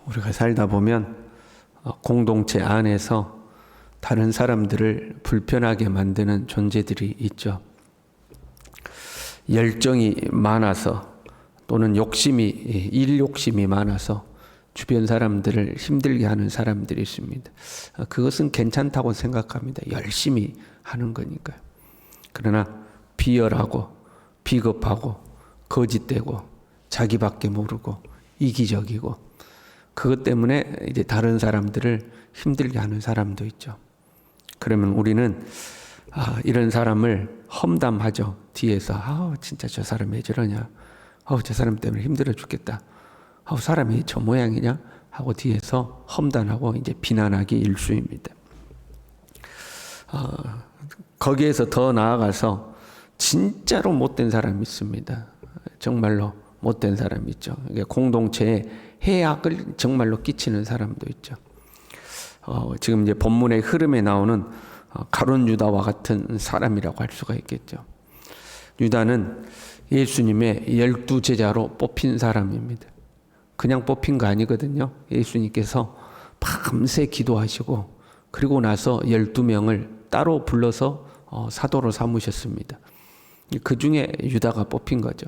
우리가 살다 보면 공동체 안에서 다른 사람들을 불편하게 만드는 존재들이 있죠. 열정이 많아서 또는 일 욕심이 많아서 주변 사람들을 힘들게 하는 사람들이 있습니다. 그것은 괜찮다고 생각합니다. 열심히 하는 거니까요. 그러나 비열하고 비겁하고 거짓되고 자기밖에 모르고 이기적이고 그것 때문에 이제 다른 사람들을 힘들게 하는 사람도 있죠. 그러면 우리는 이런 사람을 험담하죠. 뒤에서 진짜 저 사람 왜 저러냐. 저 사람 때문에 힘들어 죽겠다. 사람이 저 모양이냐 하고 뒤에서 험담하고 이제 비난하기 일쑤입니다. 거기에서 더 나아가서 진짜로 못된 사람이 있습니다. 정말로 못된 사람이 있죠. 공동체에 해악을 정말로 끼치는 사람도 있죠. 지금 이제 본문의 흐름에 나오는 가룟 유다와 같은 사람이라고 할 수가 있겠죠. 유다는 예수님의 12제자로 뽑힌 사람입니다. 그냥 뽑힌 거 아니거든요. 예수님께서 밤새 기도하시고 그리고 나서 12명을 따로 불러서 사도로 삼으셨습니다. 그 중에 유다가 뽑힌 거죠.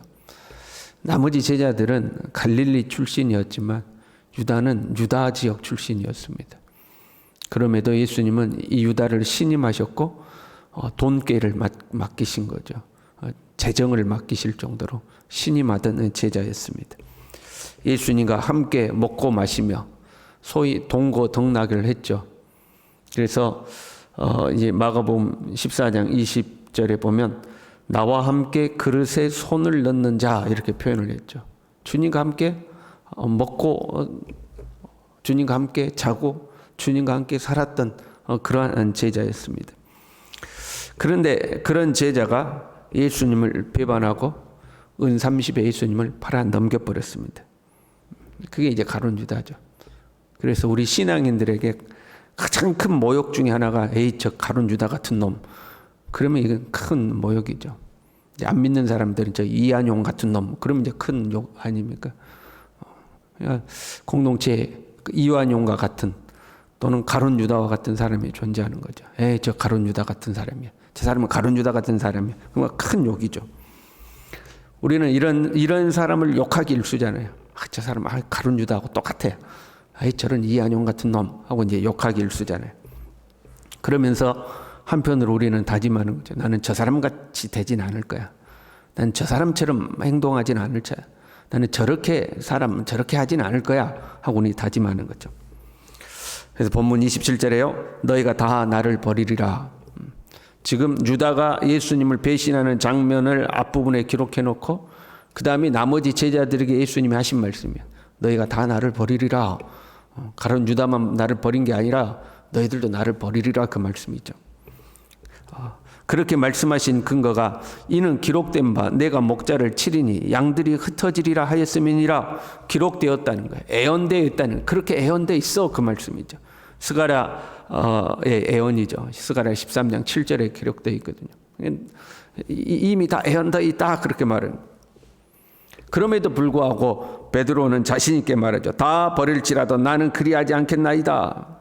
나머지 제자들은 갈릴리 출신이었지만 유다는 유다 지역 출신이었습니다. 그럼에도 예수님은 이 유다를 신임하셨고 돈꾀를 맡기신 거죠. 재정을 맡기실 정도로 신임하던 제자였습니다. 예수님과 함께 먹고 마시며 소위 동고동락을 했죠. 그래서 이제 마가복음 14장 20절에 보면 나와 함께 그릇에 손을 넣는 자 이렇게 표현을 했죠. 주님과 함께 먹고 주님과 함께 자고 주님과 함께 살았던 그러한 제자였습니다. 그런데 그런 제자가 예수님을 배반하고 은 30에 예수님을 팔아 넘겨버렸습니다. 그게 이제 가룟 유다죠. 그래서 우리 신앙인들에게 가장 큰 모욕 중에 하나가 저 가룟 유다 같은 놈. 그러면 이건 큰 모욕이죠. 이제 안 믿는 사람들은 저 이한용 같은 놈. 그러면 이제 큰 욕 아닙니까? 공동체에 이완용과 같은 또는 가룟 유다와 같은 사람이 존재하는 거죠. 저 가룟 유다 같은 사람이야. 저 사람은 가룟 유다 같은 사람이야. 그건 큰 욕이죠. 우리는 이런 사람을 욕하기 일쑤잖아요. 저 사람 가룟 유다하고 똑같아. 저런 이한용 같은 놈 하고 이제 욕하기 일쑤잖아요. 그러면서 한편으로 우리는 다짐하는 거죠. 나는 저 사람 같이 되진 않을 거야. 난 저 사람처럼 행동하진 않을 거야. 나는 저렇게 하진 않을 거야 하고 우리 다짐하는 거죠. 그래서 본문 27절에요. 너희가 다 나를 버리리라. 지금 유다가 예수님을 배신하는 장면을 앞부분에 기록해 놓고 그 다음에 나머지 제자들에게 예수님이 하신 말씀이에요. 너희가 다 나를 버리리라. 가룟 유다만 나를 버린 게 아니라 너희들도 나를 버리리라 그 말씀이죠. 그렇게 말씀하신 근거가 이는 기록된 바 내가 목자를 치리니 양들이 흩어지리라 하였음이니라 기록되었다는 거예요. 애언되어 있다는 그렇게 애언되어 있어 그 말씀이죠. 스가랴의 애언이죠. 스가랴 13장 7절에 기록되어 있거든요. 이미 다 애언되어 있다 그렇게 말은. 그럼에도 불구하고 베드로는 자신 있게 말하죠. 다 버릴지라도 나는 그리하지 않겠나이다.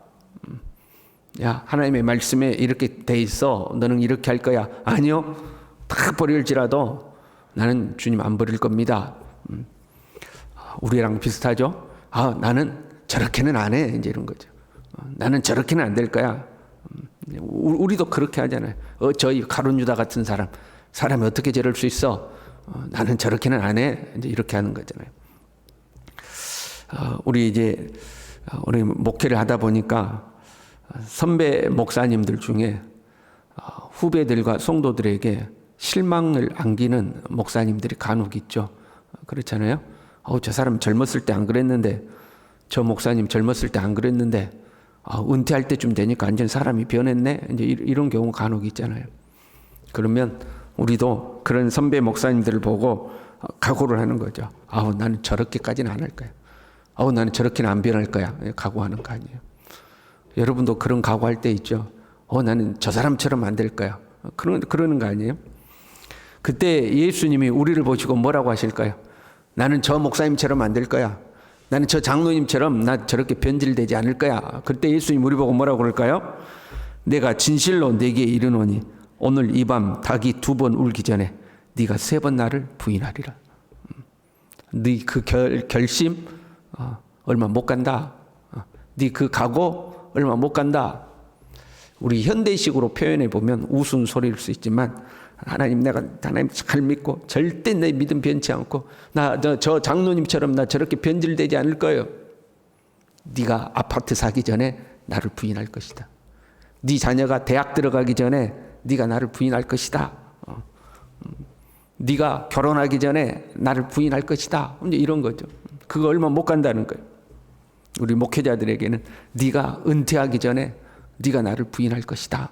야, 하나님의 말씀에 이렇게 돼 있어. 너는 이렇게 할 거야. 아니요. 다 버릴지라도 나는 주님 안 버릴 겁니다. 우리랑 비슷하죠? 나는 저렇게는 안 해. 이제 이런 거죠. 나는 저렇게는 안 될 거야. 우리도 그렇게 하잖아요. 저희 가룟 유다 같은 사람이 어떻게 저럴 수 있어? 나는 저렇게는 안 해. 이제 이렇게 하는 거잖아요. 우리 목회를 하다 보니까 선배 목사님들 중에 후배들과 성도들에게 실망을 안기는 목사님들이 간혹 있죠. 그렇잖아요. 저 사람 젊었을 때 안 그랬는데, 저 목사님 젊었을 때 안 그랬는데, 은퇴할 때쯤 되니까 완전 사람이 변했네. 이제 이런 경우 간혹 있잖아요. 그러면 우리도 그런 선배 목사님들을 보고 각오를 하는 거죠. 나는 저렇게까지는 안 할 거야. 나는 저렇게는 안 변할 거야. 각오하는 거 아니에요. 여러분도 그런 각오할 때 있죠. 나는 저 사람처럼 안 될 거야. 그러는 거 아니에요? 그때 예수님이 우리를 보시고 뭐라고 하실까요? 나는 저 목사님처럼 안 될 거야. 나는 저 장로님처럼 나 저렇게 변질되지 않을 거야. 그때 예수님 우리 보고 뭐라고 그럴까요? 내가 진실로 네게 이르노니 오늘 이 밤 닭이 2번 울기 전에 네가 3번 나를 부인하리라. 네 그 결심 얼마 못 간다. 네 그 각오 얼마 못 간다. 우리 현대식으로 표현해 보면 우스운 소리일 수 있지만 하나님 내가 하나님 잘 믿고 절대 내 믿음 변치 않고 저 장로님처럼 나 저렇게 변질되지 않을 거예요. 네가 아파트 사기 전에 나를 부인할 것이다. 네 자녀가 대학 들어가기 전에 네가 나를 부인할 것이다. 네가 결혼하기 전에 나를 부인할 것이다. 이제 이런 거죠. 그거 얼마 못 간다는 거예요. 우리 목회자들에게는 네가 은퇴하기 전에 네가 나를 부인할 것이다.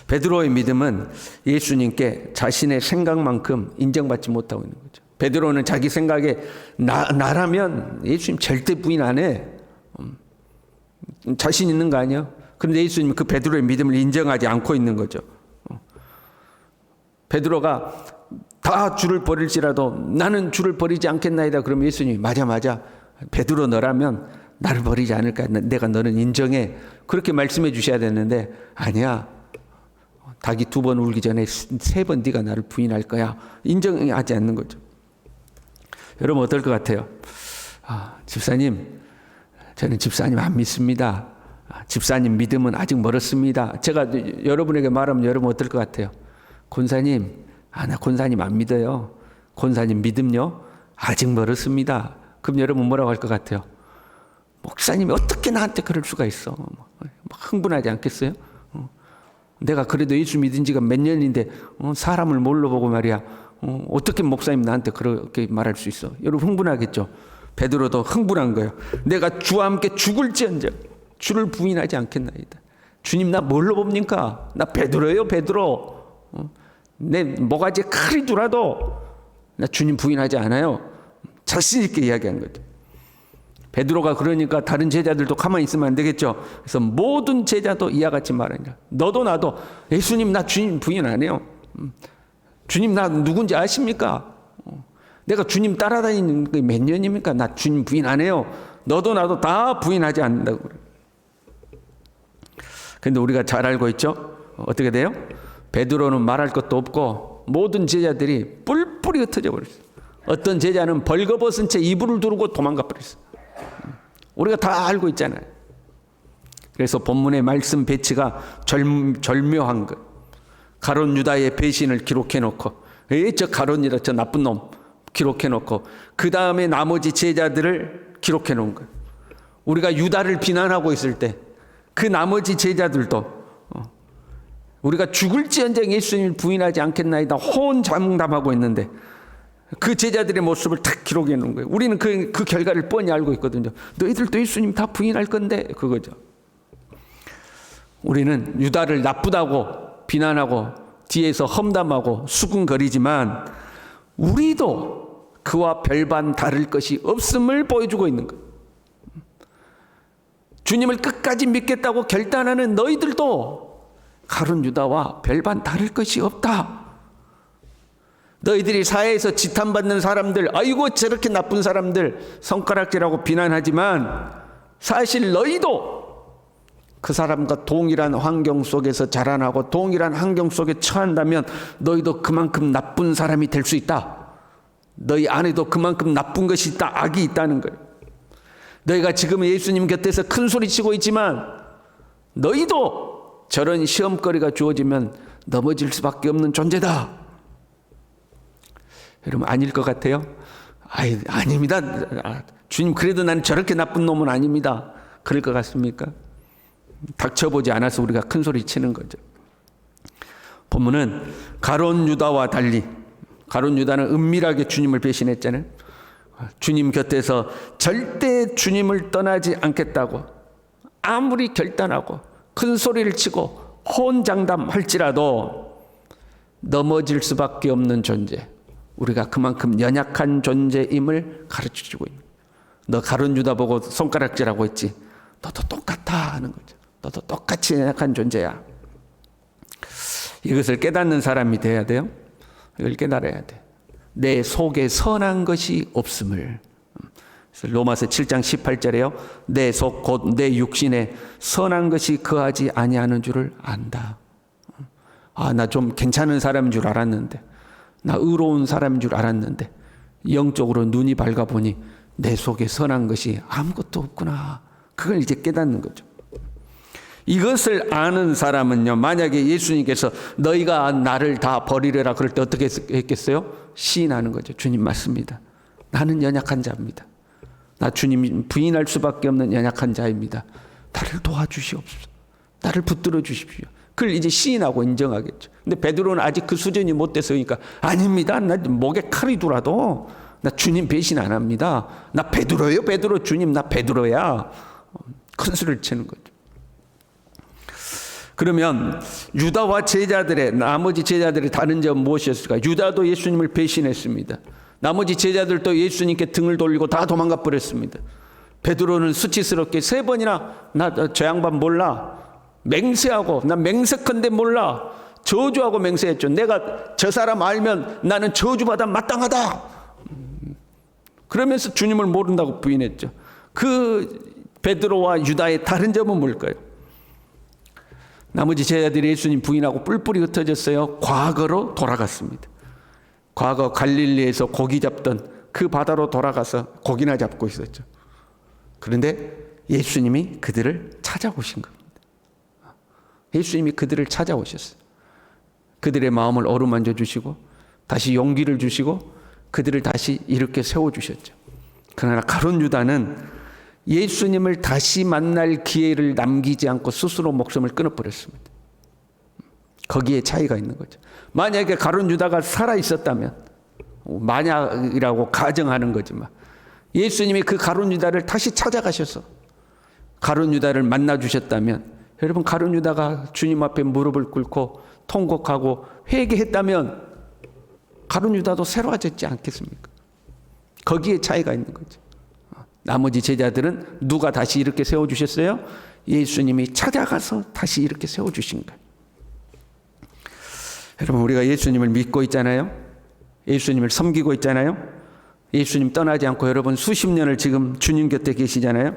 베드로의 믿음은 예수님께 자신의 생각만큼 인정받지 못하고 있는 거죠. 베드로는 자기 생각에 나라면 예수님 절대 부인 안 해. 자신 있는 거 아니에요? 그런데 예수님은 그 베드로의 믿음을 인정하지 않고 있는 거죠. 베드로가 다 주를 버릴지라도 나는 주를 버리지 않겠나이다. 그러면 예수님이 맞아. 베드로 너라면 나를 버리지 않을까. 내가 너는 인정해. 그렇게 말씀해 주셔야 되는데 아니야. 닭이 2번 울기 전에 3번 네가 나를 부인할 거야. 인정하지 않는 거죠. 여러분 어떨 것 같아요? 집사님, 저는 집사님 안 믿습니다. 집사님 믿음은 아직 멀었습니다. 제가 여러분에게 말하면 여러분 어떨 것 같아요? 권사님, 나 권사님 안 믿어요. 권사님 믿음요? 아직 멀었습니다. 그럼 여러분 뭐라고 할 것 같아요? 목사님이 어떻게 나한테 그럴 수가 있어? 흥분하지 않겠어요? 내가 그래도 예수 믿은 지가 몇 년인데 사람을 뭘로 보고 말이야. 어떻게 목사님 나한테 그렇게 말할 수 있어? 여러분 흥분하겠죠? 베드로도 흥분한 거예요. 내가 주와 함께 죽을지언정 주를 부인하지 않겠나이다. 주님 나 뭘로 봅니까? 나 베드로예요 베드로. 내 모가지에 칼이 들어도 나 주님 부인하지 않아요. 자신 있게 이야기한 거죠. 베드로가 그러니까 다른 제자들도 가만히 있으면 안 되겠죠. 그래서 모든 제자도 이와 같이 말하니라. 너도 나도 예수님 나 주님 부인 안 해요. 주님 나 누군지 아십니까? 내가 주님 따라다니는 게 몇 년입니까? 나 주님 부인 안 해요. 너도 나도 다 부인하지 않는다고 그래요. 근데 우리가 잘 알고 있죠? 어떻게 돼요? 베드로는 말할 것도 없고 모든 제자들이 뿔뿔이 흩어져 버렸어요. 어떤 제자는 벌거벗은 채 이불을 두르고 도망가 버렸어요. 우리가 다 알고 있잖아요. 그래서 본문의 말씀 배치가 절묘한 것. 가룟 유다의 배신을 기록해 놓고 저 가룟 유다 저 나쁜 놈 기록해 놓고 그 다음에 나머지 제자들을 기록해 놓은 거예요. 우리가 유다를 비난하고 있을 때 그 나머지 제자들도 우리가 죽을지언정 예수님을 부인하지 않겠나이다 호언장담하고 있는데 그 제자들의 모습을 탁 기록해 놓은 거예요. 우리는 그 결과를 뻔히 알고 있거든요. 너희들도 예수님 다 부인할 건데 그거죠. 우리는 유다를 나쁘다고 비난하고 뒤에서 험담하고 수군거리지만 우리도 그와 별반 다를 것이 없음을 보여주고 있는 거예요. 주님을 끝까지 믿겠다고 결단하는 너희들도 가룟 유다와 별반 다를 것이 없다. 너희들이 사회에서 지탄받는 사람들, 아이고 저렇게 나쁜 사람들 손가락질하고 비난하지만 사실 너희도 그 사람과 동일한 환경 속에서 자라나고 동일한 환경 속에 처한다면 너희도 그만큼 나쁜 사람이 될 수 있다. 너희 안에도 그만큼 나쁜 것이 있다. 악이 있다는 거예요. 너희가 지금 예수님 곁에서 큰 소리 치고 있지만 너희도 저런 시험거리가 주어지면 넘어질 수밖에 없는 존재다. 여러분 아닐 것 같아요? 아닙니다. 주님 그래도 나는 저렇게 나쁜 놈은 아닙니다. 그럴 것 같습니까? 닥쳐보지 않아서 우리가 큰 소리 치는 거죠. 본문은 가룟 유다와 달리 가룟 유다는 은밀하게 주님을 배신했잖아요. 주님 곁에서 절대 주님을 떠나지 않겠다고 아무리 결단하고 큰 소리를 치고 호언장담할지라도 넘어질 수밖에 없는 존재. 우리가 그만큼 연약한 존재임을 가르쳐주고 있는 거예요. 너 가룟 유다 보고 손가락질하고 있지. 너도 똑같아 하는 거죠. 너도 똑같이 연약한 존재야. 이것을 깨닫는 사람이 돼야 돼요. 이걸 깨달아야 돼. 내 속에 선한 것이 없음을. 로마서 7장 18절에요. 내 속 곧 내 육신에 선한 것이 거하지 아니하는 줄을 안다. 나 좀 괜찮은 사람인 줄 알았는데, 나 의로운 사람인 줄 알았는데 영적으로 눈이 밝아보니 내 속에 선한 것이 아무것도 없구나. 그걸 이제 깨닫는 거죠. 이것을 아는 사람은요, 만약에 예수님께서 너희가 나를 다 버리려라 그럴 때 어떻게 했겠어요? 시인하는 거죠. 주님 맞습니다. 나는 연약한 자입니다. 나 주님 부인할 수밖에 없는 연약한 자입니다. 나를 도와주시옵소서. 나를 붙들어 주십시오. 그걸 이제 시인하고 인정하겠죠. 근데 베드로는 아직 그 수준이 못 돼서니까 아닙니다. 나 목에 칼이 돌아도 나 주님 배신 안 합니다. 나 베드로예요. 베드로 주님 나 베드로야. 큰 소리를 치는 거죠. 그러면 유다와 제자들의 나머지 제자들의 다른 점은 무엇이었을까? 유다도 예수님을 배신했습니다. 나머지 제자들도 예수님께 등을 돌리고 다 도망가 버렸습니다. 베드로는 수치스럽게 3번이나 나 저 양반 몰라. 맹세하고 나 맹세컨대 몰라. 저주하고 맹세했죠. 내가 저 사람 알면 나는 저주받아 마땅하다. 그러면서 주님을 모른다고 부인했죠. 그 베드로와 유다의 다른 점은 뭘까요? 나머지 제자들이 예수님 부인하고 뿔뿔이 흩어졌어요. 과거로 돌아갔습니다. 과거 갈릴리에서 고기 잡던 그 바다로 돌아가서 고기나 잡고 있었죠. 그런데 예수님이 그들을 찾아오신 겁니다. 예수님이 그들을 찾아오셨어요. 그들의 마음을 어루만져 주시고 다시 용기를 주시고 그들을 다시 이렇게 세워주셨죠. 그러나 가룟 유다는 예수님을 다시 만날 기회를 남기지 않고 스스로 목숨을 끊어버렸습니다. 거기에 차이가 있는 거죠. 만약에 가룟 유다가 살아있었다면, 만약이라고 가정하는 거지만 예수님이 그 가룟 유다를 다시 찾아가셔서 가룟 유다를 만나주셨다면, 여러분 가룟 유다가 주님 앞에 무릎을 꿇고 통곡하고 회개했다면 가룟 유다도 새로워졌지 않겠습니까? 거기에 차이가 있는 거죠. 나머지 제자들은 누가 다시 이렇게 세워주셨어요? 예수님이 찾아가서 다시 이렇게 세워주신 거예요. 여러분 우리가 예수님을 믿고 있잖아요. 예수님을 섬기고 있잖아요. 예수님 떠나지 않고 여러분 수십 년을 지금 주님 곁에 계시잖아요.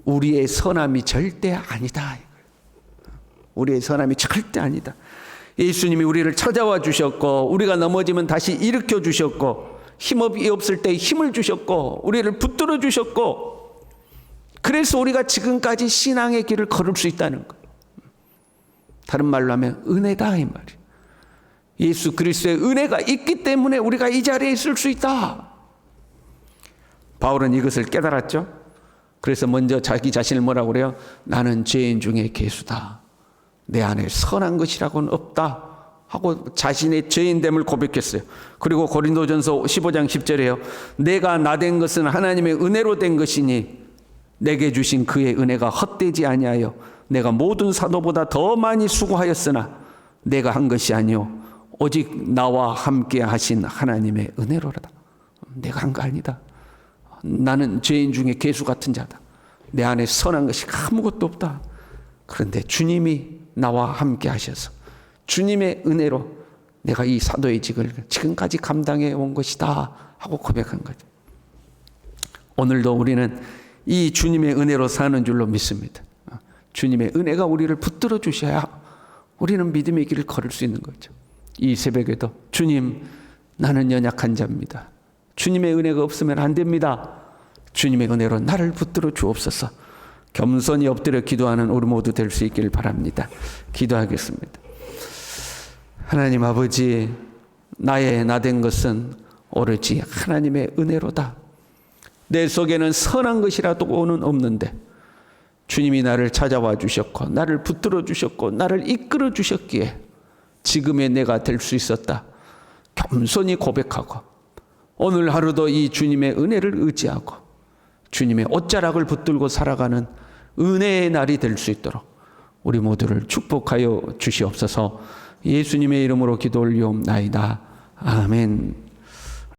우리의 선함이 절대 아니다. 우리의 선함이 절대 아니다. 예수님이 우리를 찾아와 주셨고 우리가 넘어지면 다시 일으켜 주셨고 힘이 없을 때 힘을 주셨고 우리를 붙들어 주셨고 그래서 우리가 지금까지 신앙의 길을 걸을 수 있다는 거예요. 다른 말로 하면 은혜다 이 말이에요. 예수 그리스도의 은혜가 있기 때문에 우리가 이 자리에 있을 수 있다. 바울은 이것을 깨달았죠. 그래서 먼저 자기 자신을 뭐라고 그래요? 나는 죄인 중에 괴수다. 내 안에 선한 것이라고는 없다. 하고 자신의 죄인됨을 고백했어요. 그리고 고린도전서 15장 10절에요. 내가 나된 것은 하나님의 은혜로 된 것이니 내게 주신 그의 은혜가 헛되지 아니하여 내가 모든 사도보다 더 많이 수고하였으나 내가 한 것이 아니요 오직 나와 함께 하신 하나님의 은혜로다. 내가 한 거 아니다. 나는 죄인 중에 괴수 같은 자다. 내 안에 선한 것이 아무것도 없다. 그런데 주님이 나와 함께 하셔서 주님의 은혜로 내가 이 사도의 직을 지금까지 감당해 온 것이다 하고 고백한 거죠. 오늘도 우리는 이 주님의 은혜로 사는 줄로 믿습니다. 주님의 은혜가 우리를 붙들어 주셔야 우리는 믿음의 길을 걸을 수 있는 거죠. 이 새벽에도 주님 나는 연약한 자입니다. 주님의 은혜가 없으면 안 됩니다. 주님의 은혜로 나를 붙들어 주옵소서. 겸손히 엎드려 기도하는 우리 모두 될 수 있기를 바랍니다. 기도하겠습니다. 하나님 아버지, 나의 나된 것은 오로지 하나님의 은혜로다. 내 속에는 선한 것이라도는 없는데 주님이 나를 찾아와 주셨고 나를 붙들어 주셨고 나를 이끌어 주셨기에 지금의 내가 될 수 있었다. 겸손히 고백하고 오늘 하루도 이 주님의 은혜를 의지하고 주님의 옷자락을 붙들고 살아가는 은혜의 날이 될 수 있도록 우리 모두를 축복하여 주시옵소서. 예수님의 이름으로 기도 올리옵나이다. 아멘.